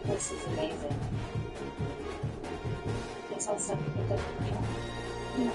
This is amazing. It's all stuff that doesn't control. Yeah.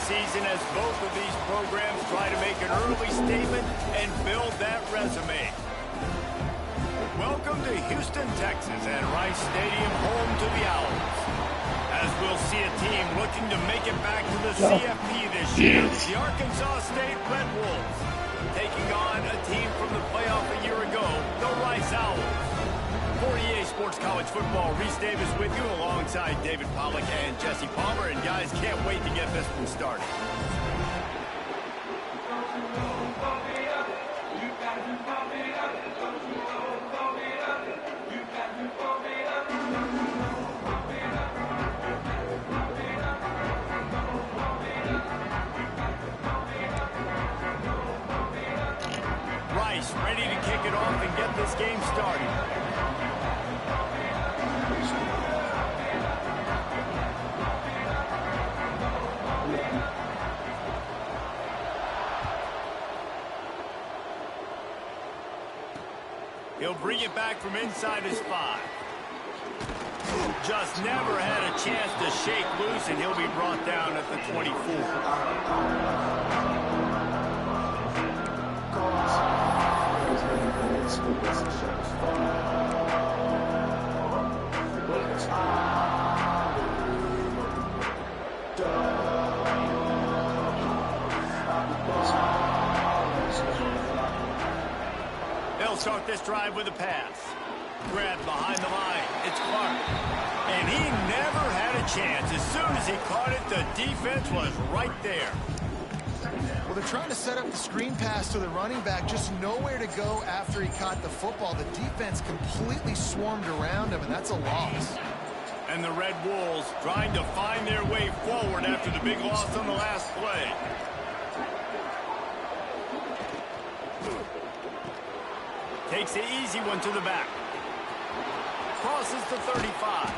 Season as both of these programs try to make an early statement and build that resume. Welcome to Houston, Texas, and Rice Stadium, home to the Owls. As we'll see a team looking to make it back to the CFP this year, the Arkansas State Red Wolves, taking on a team from the playoff a year ago, the Rice Owls. For EA Sports College Football, Reese Davis with you alongside David Pollack and Jesse Palmer. And guys, can't wait to get this one started. Rice ready to kick it off and get this game started. He'll bring it back from inside his 5. Just never had a chance to shake loose, and he'll be brought down at the 24. They'll start this drive with a pass. Grabbed behind the line. It's Clark. And he never had a chance. As soon as he caught it, the defense was right there. Well, they're trying to set up the screen pass to the running back. Just nowhere to go after he caught the football. The defense completely swarmed around him, and that's a loss. And the Red Wolves trying to find their way forward after the big loss on the last play. Takes the easy one to the back. Crosses the 35.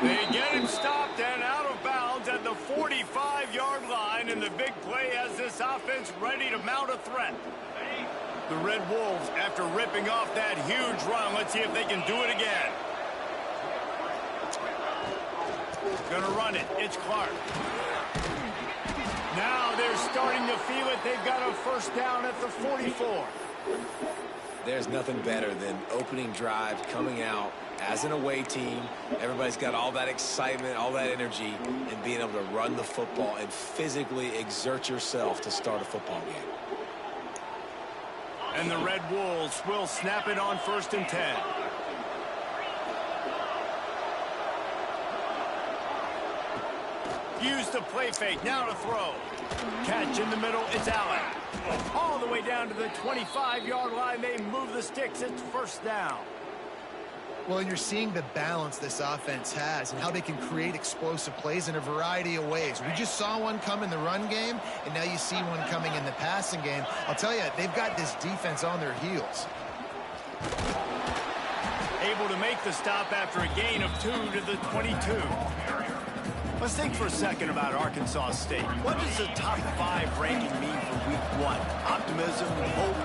They get him stopped and out of bounds at the 45-yard line, and the big play has this offense ready to mount a threat. The Red Wolves, after ripping off that huge run, let's see if they can do it again. Gonna run it. It's Clark. Now they're starting to feel it. They've got a first down at the 44. There's nothing better than opening drive, coming out as an away team. Everybody's got all that excitement, all that energy, and being able to run the football and physically exert yourself to start a football game. And the Red Wolves will snap it on 1st and 10. Use the play fake, now to throw. Catch in the middle, it's Allen. All the way down to the 25-yard line, they move the sticks, it's 1st down. Well, you're seeing the balance this offense has and how they can create explosive plays in a variety of ways. We just saw one come in the run game, and now you see one coming in the passing game. I'll tell you, they've got this defense on their heels. Able to make the stop after a gain of 2 to the 22. Let's think for a second about Arkansas State. What does the top 5 ranking mean for week 1? Optimism, hope,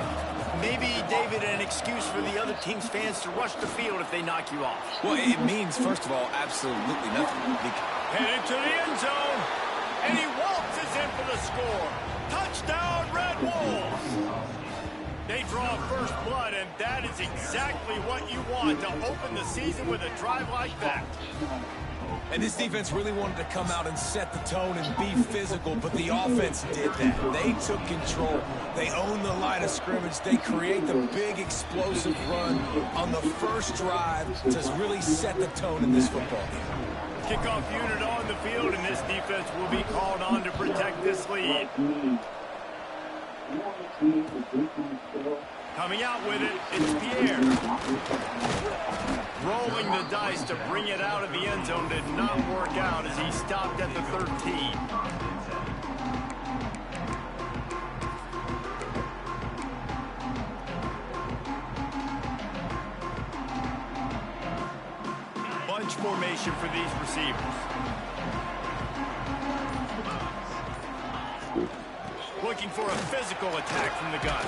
maybe, David, an excuse for the other team's fans to rush the field if they knock you off. Well, it means, first of all, absolutely nothing. Headed to the end zone, and he waltzes in for the score. Touchdown, Red Wolves! They draw first blood, and that is exactly what you want to open the season with a drive like that. And this defense really wanted to come out and set the tone and be physical, but the offense did that. They took control. They owned the line of scrimmage. They create the big explosive run on the first drive to really set the tone in this football game. Kickoff unit on the field, and this defense will be called on to protect this lead. Coming out with it, it's Pierre. Rolling the dice to bring it out of the end zone did not work out as he stopped at the 13. Bunch formation for these receivers. Looking for a physical attack from the gun.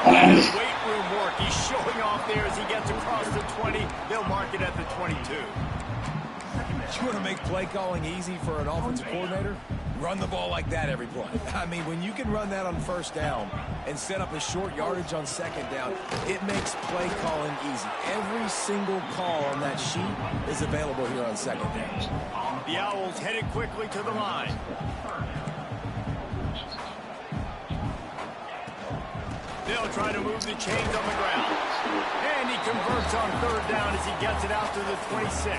How about his weight room work? He's showing off there as he gets across the 20. They'll mark it at the 22. You want to make play calling easy for an offensive coordinator? Run the ball like that every play. I mean, when you can run that on 1st down and set up a short yardage on 2nd down, it makes play calling easy. Every single call on that sheet is available here on 2nd down. The Owls headed quickly to the line. They'll try to move the chains on the ground. And he converts on 3rd down as he gets it out to the 26.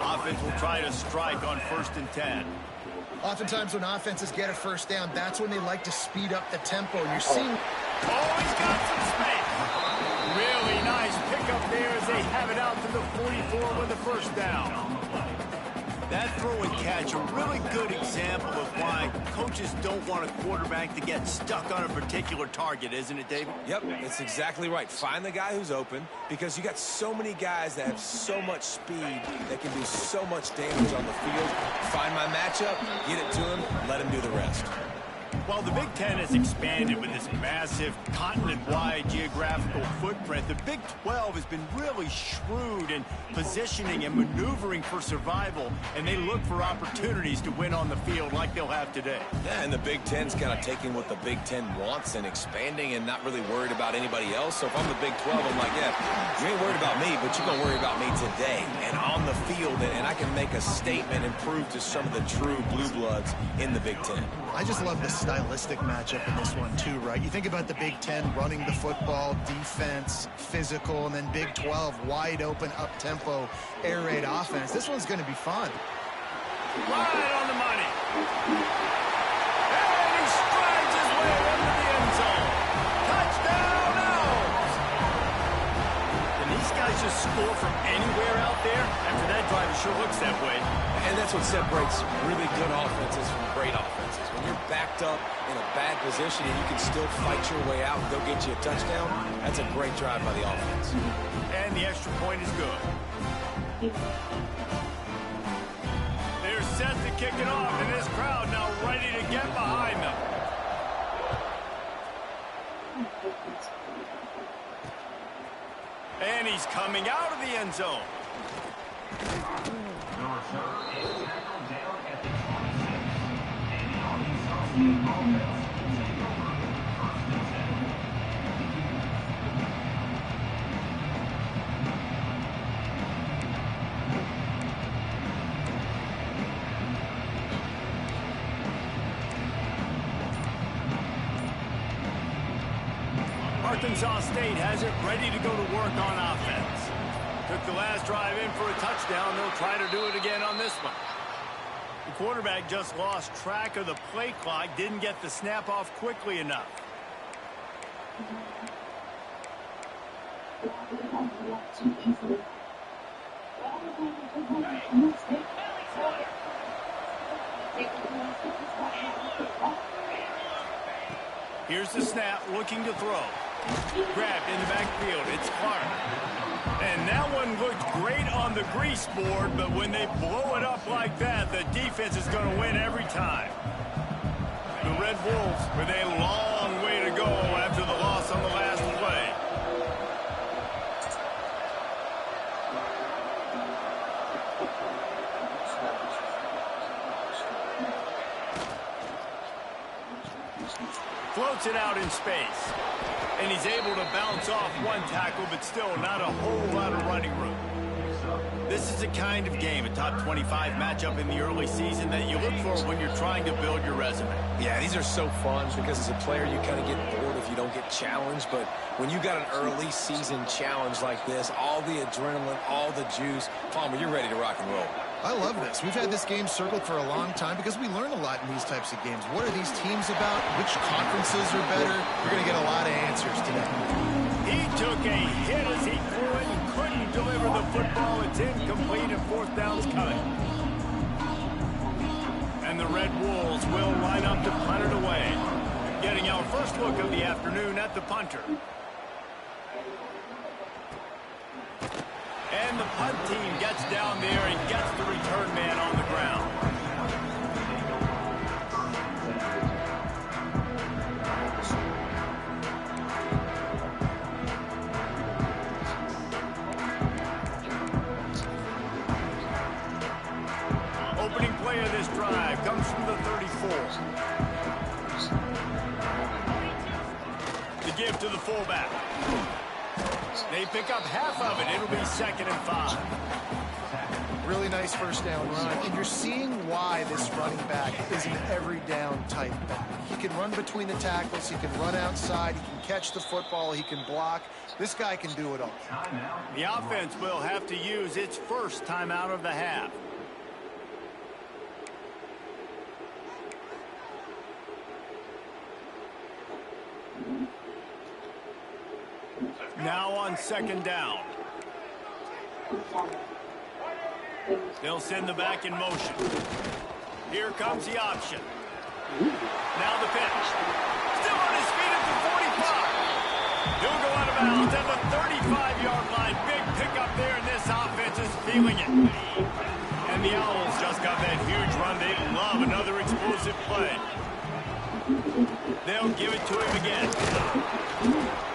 Offense will try to strike on 1st and 10. Oftentimes when offenses get a 1st down, that's when they like to speed up the tempo. You're seeing... Oh, he's got some space. Really nice pickup there as they have it out to the 44 with the 1st down. That throw and catch, a really good example of why coaches don't want a quarterback to get stuck on a particular target, isn't it, David? Yep, that's exactly right. Find the guy who's open, because you got so many guys that have so much speed that can do so much damage on the field. Find my matchup, get it to him, let him do the rest. While the Big Ten has expanded with this massive continent-wide geographical footprint, the Big 12 has been really shrewd in positioning and maneuvering for survival, and they look for opportunities to win on the field like they'll have today. Yeah, and the Big Ten's kind of taking what the Big Ten wants and expanding and not really worried about anybody else. So if I'm the Big 12, I'm like, yeah, you ain't worried about me, but you're going to worry about me today and on the field, and I can make a statement and prove to some of the true blue bloods in the Big Ten. I just love the stylistic matchup in this one too, right? You think about the Big Ten running the football, defense, physical, and then Big 12 wide open, up-tempo, air raid offense. This one's going to be fun. Right on the money. And he strides his way into the end zone. Touchdown, Owls! Can these guys just score from anywhere out there? After that drive, it sure looks that way. And that's what separates really good offenses from great offenses. When you're backed up in a bad position and you can still fight your way out and go get you a touchdown, that's a great drive by the offense. And the extra point is good. They're set to kick it off, and this crowd now ready to get behind them. And he's coming out of the end zone. Arkansas State has it ready to go to work on offense. Took the last drive in for a touchdown. They'll try to do it again on this one. The quarterback just lost track of the play clock, didn't get the snap off quickly enough. Here's the snap, looking to throw. Grabbed in the backfield. It's Clark. And that one looked great on the grease board, but when they blow it up like that, the defense is going to win every time. The Red Wolves with a long way to go after the loss on the last play. Floats it out in space. And he's able to bounce off one tackle, but still not a whole lot of running room. This is the kind of game, a top 25 matchup in the early season, that you look for when you're trying to build your resume. Yeah, these are so fun because as a player, you kind of get bored if you don't get challenged. But when you got an early season challenge like this, all the adrenaline, all the juice, Palmer, you're ready to rock and roll. I love this. We've had this game circled for a long time because we learn a lot in these types of games. What are these teams about? Which conferences are better? You're going to get a lot of answers today. He took a hit as he threw it and couldn't deliver the football. It's incomplete and fourth down's coming. And the Red Wolves will line up to punt it away. Getting our first look of the afternoon at the punter. And the punt team gets down there and gets the return man on the ground. Opening play of this drive comes from the 34. The give to the fullback. They pick up half of it. It'll be 2nd and 5. Really nice first down run. And you're seeing why this running back is an every down type back. He can run between the tackles. He can run outside. He can catch the football. He can block. This guy can do it all. The offense will have to use its first timeout of the half. Now on 2nd down. They'll send the back in motion. Here comes the option. Now the pitch. Still on his feet at the 45. He'll go out of bounds at the 35-yard line. Big pickup there, and this offense is feeling it. And the Owls just got that huge run. They love another explosive play. They'll give it to him again.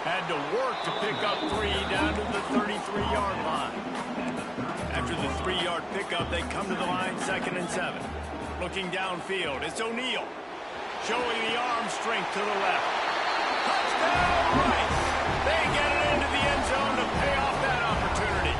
Had to work to pick up 3 down to the 33-yard line. After the 3-yard pickup, they come to the line 2nd and 7. Looking downfield, it's O'Neal. Showing the arm strength to the left. Touchdown, Rice! They get it into the end zone to pay off that opportunity.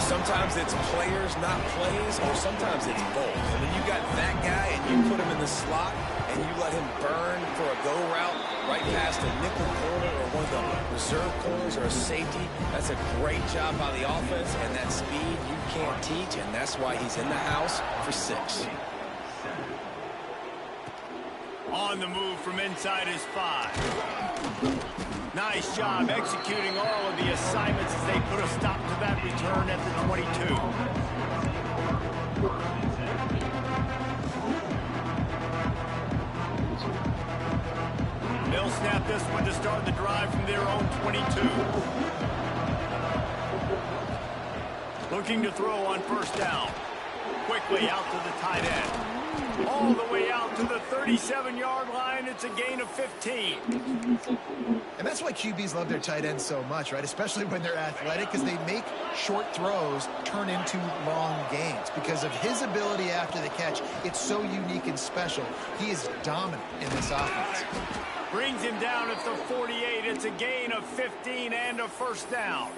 Sometimes it's players, not plays, or sometimes it's both. I mean, you got that guy and you put him in the slot and you let him burn for a go route right past a nickel corner or one of the reserve corners or a safety. That's a great job by the offense, and that speed you can't teach, and that's why he's in the house for 6. On the move from inside his 5. Nice job executing all of the assignments as they put a stop to that return at the 22. They'll snap this one to start the drive from their own 22. Looking to throw on 1st down. Quickly out to the tight end. All the way out to the 37-yard line. It's a gain of 15. And that's why QBs love their tight ends so much, right? Especially when they're athletic, because they make short throws turn into long gains. Because of his ability after the catch, it's so unique and special. He is dominant in this offense. Brings him down at the 48. It's a gain of 15 and a 1st down.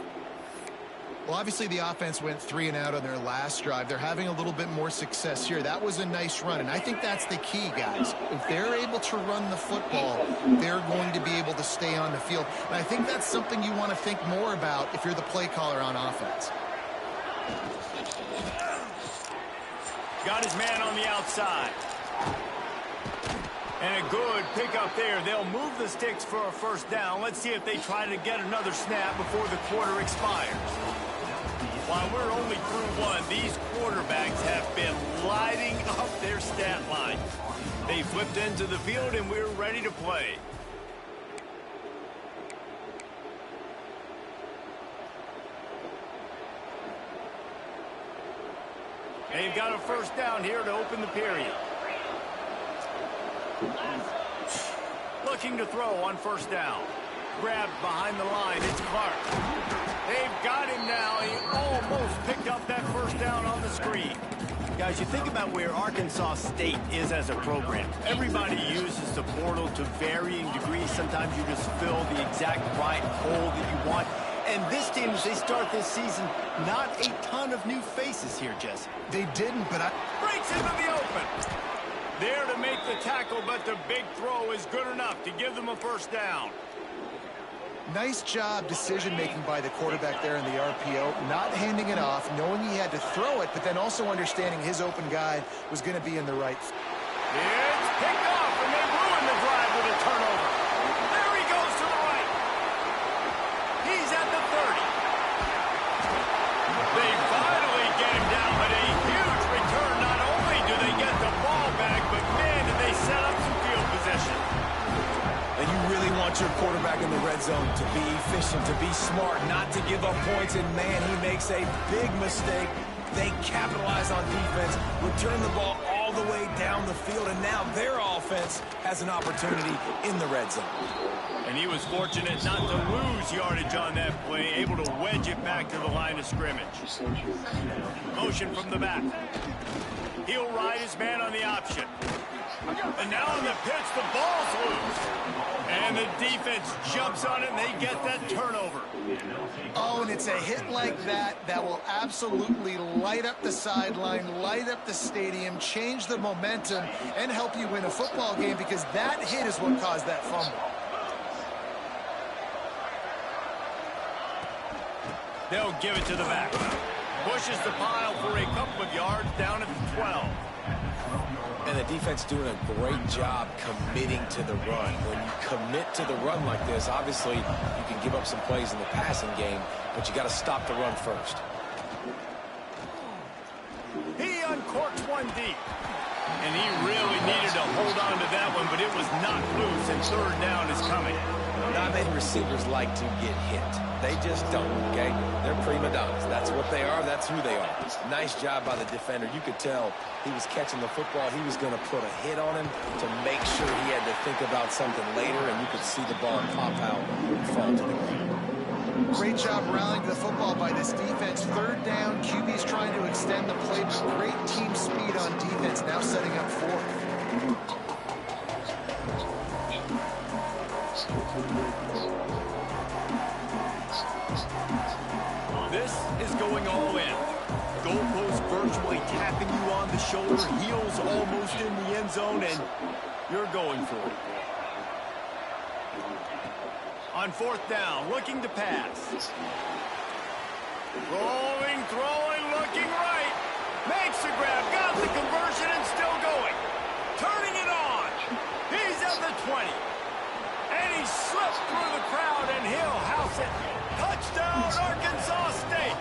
Well, obviously the offense went 3 and out on their last drive. They're having a little bit more success here. That was a nice run, and I think that's the key, guys. If they're able to run the football, they're going to be able to stay on the field. And I think that's something you want to think more about if you're the play caller on offense. Got his man on the outside. And a good pickup there. They'll move the sticks for a first down. Let's see if they try to get another snap before the quarter expires. While we're only through one, these quarterbacks have been lighting up their stat line. They flipped into the field, and we're ready to play. They've got a first down here to open the period. Looking to throw on first down. Grabbed behind the line. It's Clark. They've got him now. He almost picked up that first down on the screen. Guys, you think about where Arkansas State is as a program. Everybody uses the portal to varying degrees. Sometimes you just fill the exact right hole that you want. And this team, as they start this season, not a ton of new faces here, Jesse. They didn't, but Breaks into the open. There to make the tackle, but the big throw is good enough to give them a first down. nice job decision-making by the quarterback there in the RPO, not handing it off, knowing he had to throw it, but then also understanding his open guy was going to be in the right. It's picked off, and they ruin the drive with a turnover. There he goes to the right. He's at the 30. They finally get him down, but a huge return. Not only do they get the ball back, but man, do they set up some field position. And you really want your quarterback in the red zone to be efficient, to be smart, not to give up points. And, man, he makes a big mistake. They capitalize on defense, return the ball all the way down the field, and now their offense has an opportunity in the red zone. And he was fortunate not to lose yardage on that play, able to wedge it back to the line of scrimmage. Motion from the back. He'll ride his man on the option. And now on the pitch, the ball's loose. And the defense jumps on it, and they get that turnover. Oh, and it's a hit like that that will absolutely light up the sideline, light up the stadium, change the momentum, and help you win a football game, because that hit is what caused that fumble. They'll give it to the back. Pushes the pile for a couple of yards down at the 12. And the defense doing a great job committing to the run. When you commit to the run like this, obviously you can give up some plays in the passing game, but you got to stop the run first. He uncorks one deep. And he really needed to hold on to that one, but it was not loose, and third down is coming. Not many receivers like to get hit. They just don't, okay? They're prima donnas. That's what they are. That's who they are. Nice job by the defender. You could tell he was catching the football. He was going to put a hit on him to make sure he had to think about something later, and you could see the ball pop out and fall to the ground. Great job rallying to the football by this defense. Third down, QB's trying to extend the play, but great team speed on defense, now setting up fourth. This is going all in. Goalpost virtually tapping you on the shoulder, heels almost in the end zone, and you're going for it. On fourth down, looking to pass. Rolling, throwing, looking right. Makes the grab, got the conversion, and still going. Turning it on. He's at the 20. And he slips through the crowd, and he'll house it. Touchdown, Arkansas State.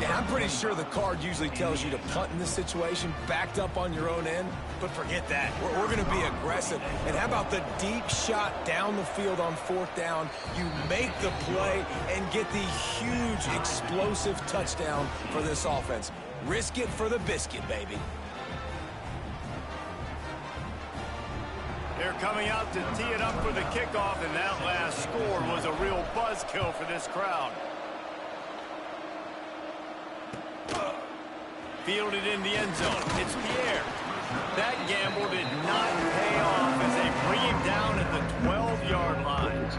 Yeah, I'm pretty sure the card usually tells you to punt in this situation, backed up on your own end, but forget that. We're going to be aggressive. And how about the deep shot down the field on fourth down? You make the play and get the huge, explosive touchdown for this offense. Risk it for the biscuit, baby. They're coming out to tee it up for the kickoff, and that last score was a real buzzkill for this crowd. Fielded in the end zone. It's Pierre. That gamble did not pay off as they bring him down at the 12-yard line.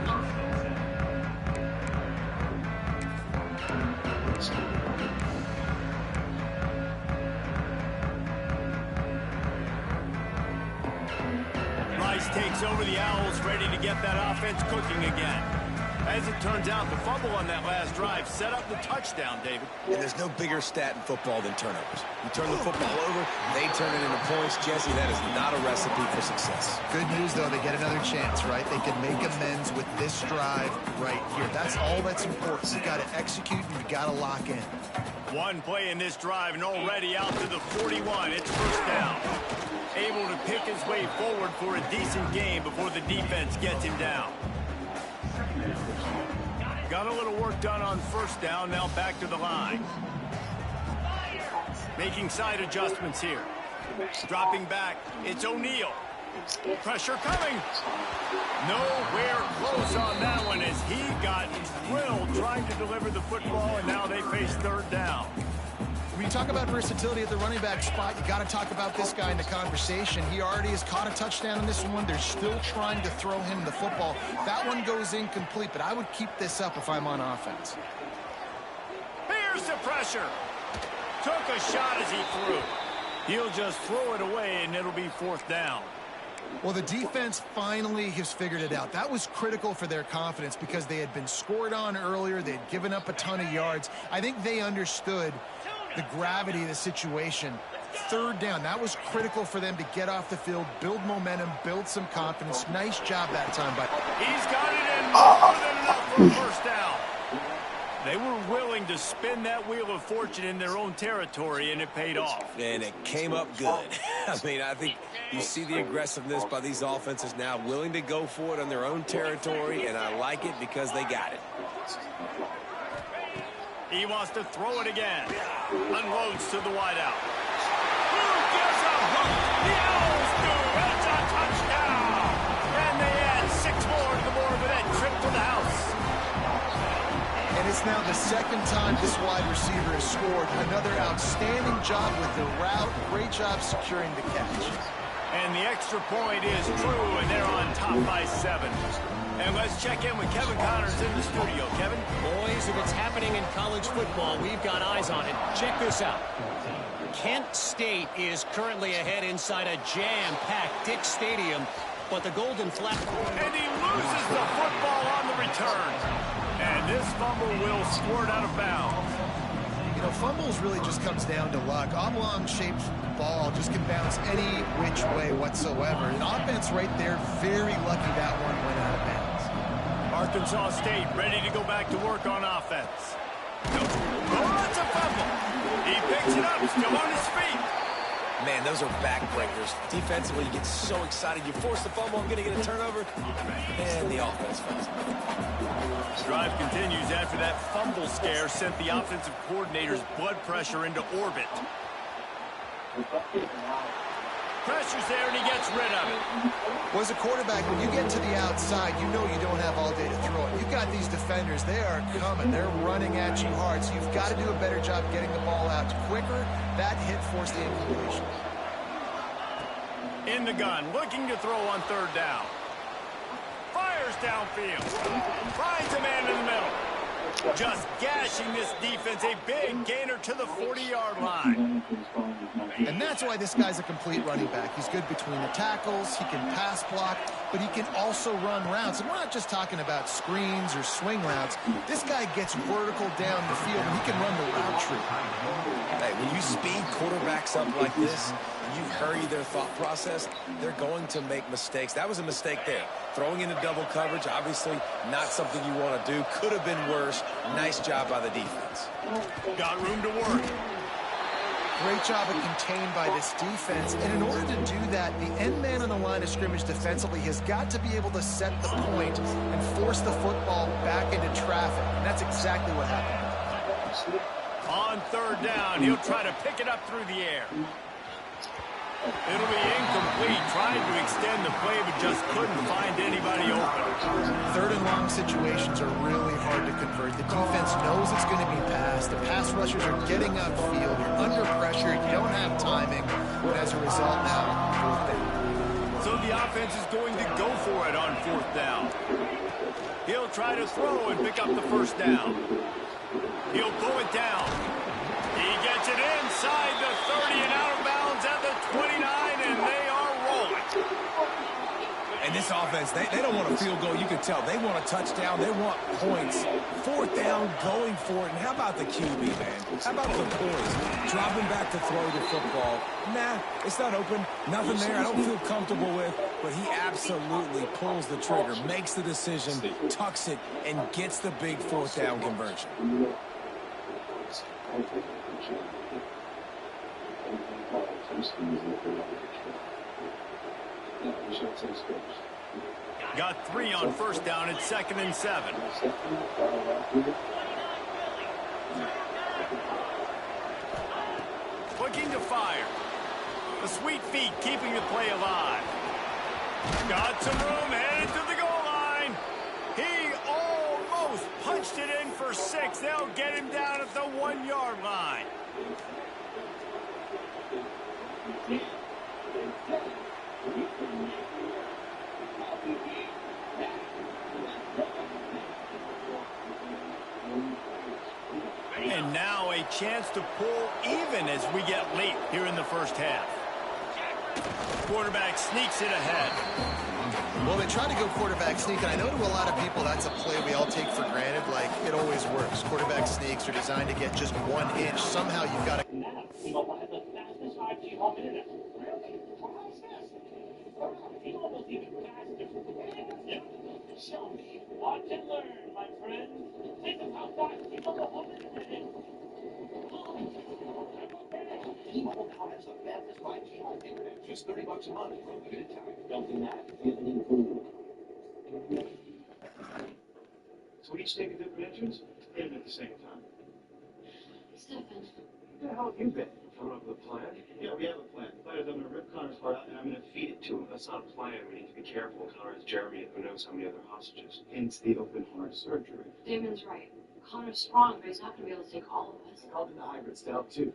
takes over the Owls, ready to get that offense cooking again. As it turns out, the fumble on that last drive set up the touchdown, David. And there's no bigger stat in football than turnovers. You turn the football over, they turn it into points. Jesse, that is not a recipe for success. Good news, though, they get another chance, right? They can make amends with this drive right here. That's all that's important. You've got to execute and you've got to lock in. One play in this drive and already out to the 41. It's first down. Able to pick his way forward for a decent game before the defense gets him down. Got a little work done on first down, now back to the line. Making side adjustments here. Dropping back, it's O'Neal. Pressure coming. Nowhere close on that one as he got drilled trying to deliver the football, and now they face third down. When you talk about versatility at the running back spot, you got to talk about this guy in the conversation. He already has caught a touchdown in this one. They're still trying to throw him the football. That one goes incomplete, but I would keep this up if I'm on offense. Here's the pressure. Took a shot as he threw. He'll just throw it away, and it'll be fourth down. Well, the defense finally has figured it out. That was critical for their confidence because they had been scored on earlier. They had given up a ton of yards. I think they understood the gravity of the situation. Third down, that was critical for them to get off the field, build momentum, build some confidence. Nice job that time. He's got it in more than enough for a first down. They were willing to spin that wheel of fortune in their own territory, and it paid off. And it came up good. I mean, I think you see the aggressiveness by these offenses now, willing to go for it on their own territory, and I like it because they got it. He wants to throw it again. Unloads to the wideout. Who gives a hook? The Owls do. It's a touchdown. And they add 6 more to the board with that trip to the house. And it's now the second time this wide receiver has scored. Another outstanding job with the route. Great job securing the catch. And the extra point is true, and they're on top by 7. And let's check in with Kevin Connors in the studio. Kevin? Boys, if it's happening in college football, we've got eyes on it. Check this out. Kent State is currently ahead inside a jam-packed Dick Stadium, but the Golden Flat... And he loses the football on the return. And this fumble will squirt out of bounds. You know, fumbles really just comes down to luck. Oblong-shaped ball just can bounce any which way whatsoever. An offense right there, very lucky that one went out of bounds. Arkansas State ready to go back to work on offense. Nope. Oh, it's a fumble. He picks it up, still on his feet. Man, those are backbreakers. Defensively, you get so excited. You force the fumble, I'm going to get a turnover, and the offense falls. Drive continues after that fumble scare sent the offensive coordinator's blood pressure into orbit. Pressure's there, and he gets rid of it. Well, as a quarterback, when you get to the outside, you know you don't have all day to throw it. You've got these defenders. They are coming. They're running at you hard, so you've got to do a better job getting the ball out quicker. That hit forced the incompletion. In the gun, looking to throw on third down. Fires downfield. Finds a man in the middle. Just gashing this defense. A big gainer to the 40-yard line. And that's why this guy's a complete running back. He's good between the tackles. He can pass block, but he can also run routes. And we're not just talking about screens or swing routes. This guy gets vertical down the field, and he can run the route tree. Hey, when you speed quarterbacks up like this, you hurry their thought process, they're going to make mistakes. That was a mistake there. Throwing into double coverage, obviously not something you want to do. Could have been worse. Nice job by the defense. Got room to work. Great job of contained by this defense. And in order to do that, the end man on the line of scrimmage defensively has got to be able to set the point and force the football back into traffic. And that's exactly what happened. On third down, he'll try to pick it up through the air. It'll be incomplete. Tried to extend the play, but just couldn't find anybody open. Third and long situations are really hard to convert. The defense knows it's going to be passed. The pass rushers are getting upfield. You're under pressure. You don't have timing. And as a result now, fourth down. So the offense is going to go for it on fourth down. He'll try to throw and pick up the first down. He'll pull it down. He gets it inside the 30 and out of bounds at the 29, and they are rolling. And this offense, they don't want a field goal. You can tell. They want a touchdown. They want points. 4th down, going for it. And how about the QB, man? How about the poise? Dropping back to throw the football. Nah, it's not open. Nothing there I don't feel comfortable with. But he absolutely pulls the trigger, makes the decision, tucks it, and gets the big 4th down conversion. Got 3 on 1st down at 2nd and 7. Looking to fire. The sweet feet keeping the play alive. Got some room, headed to the goal line. He almost punched it in for 6. They'll get him down at the 1-yard line. And now a chance to pull even as we get late here in the 1st half. Quarterback sneaks it ahead. Well, they try to go quarterback sneak, and I know to a lot of people that's a play we all take for granted. Like, it always works. Quarterback sneaks are designed to get just 1 inch. Somehow you've got to... Show me. Watch and learn, my friend. Think of how fast people go home in a minute. T-Mobile now has the fastest 5G home internet. Just $30 a month for a limited time. Don't do that. Even include. So we each take a different entrance? In at the same time. Stefan. Where the hell have you been? Coming up with a plan? Yeah, we have a plan. The plan is I'm going to rip Connor's heart out and I'm going to feed it to him. That's not a plan. We need to be careful. Connor has Jeremy and who knows how many other hostages. Hence the open heart surgery. Damon's right. Connor's strong, but he's not going to be able to take all of us. Called in the hybrid style too.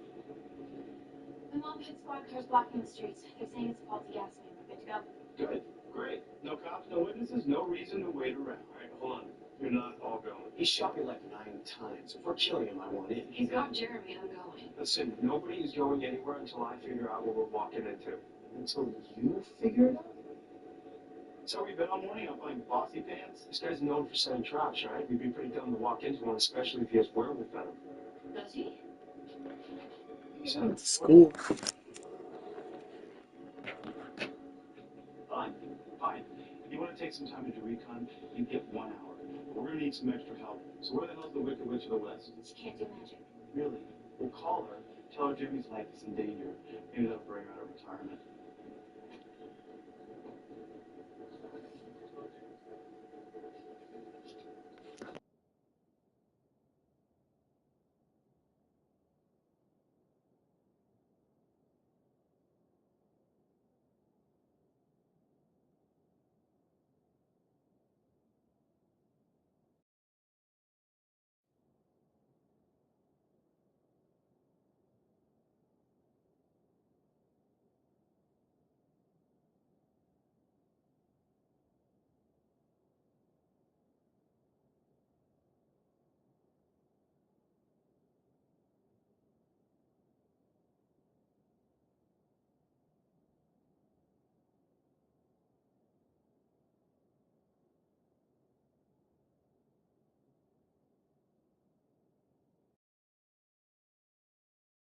My mom hit squad cars blocking the streets. They're saying it's a faulty gas main. We're good to go. Good. Great. No cops, no witnesses, no reason to wait around. All right, hold on. You're not all going. He shot me like 9 times. If we're killing him, I want in. He's got Jeremy. I'm going. Listen, nobody is going anywhere until I figure out what we're walking into. Until you figure it out? So we've been all morning. I'm buying bossy pants. This guy's known for setting traps, right? We'd be pretty dumb to walk into one, especially if he has werewolf venom. Does he? He sounds School. Fine. Fine. If you want to take some time to do recon, you get 1 hour. We're going to need some extra help. So where the hell's the Wicked Witch of the West? She can't do magic. Really? We'll call her, tell her Jimmy's life is in danger. Maybe that'll bring her out of retirement.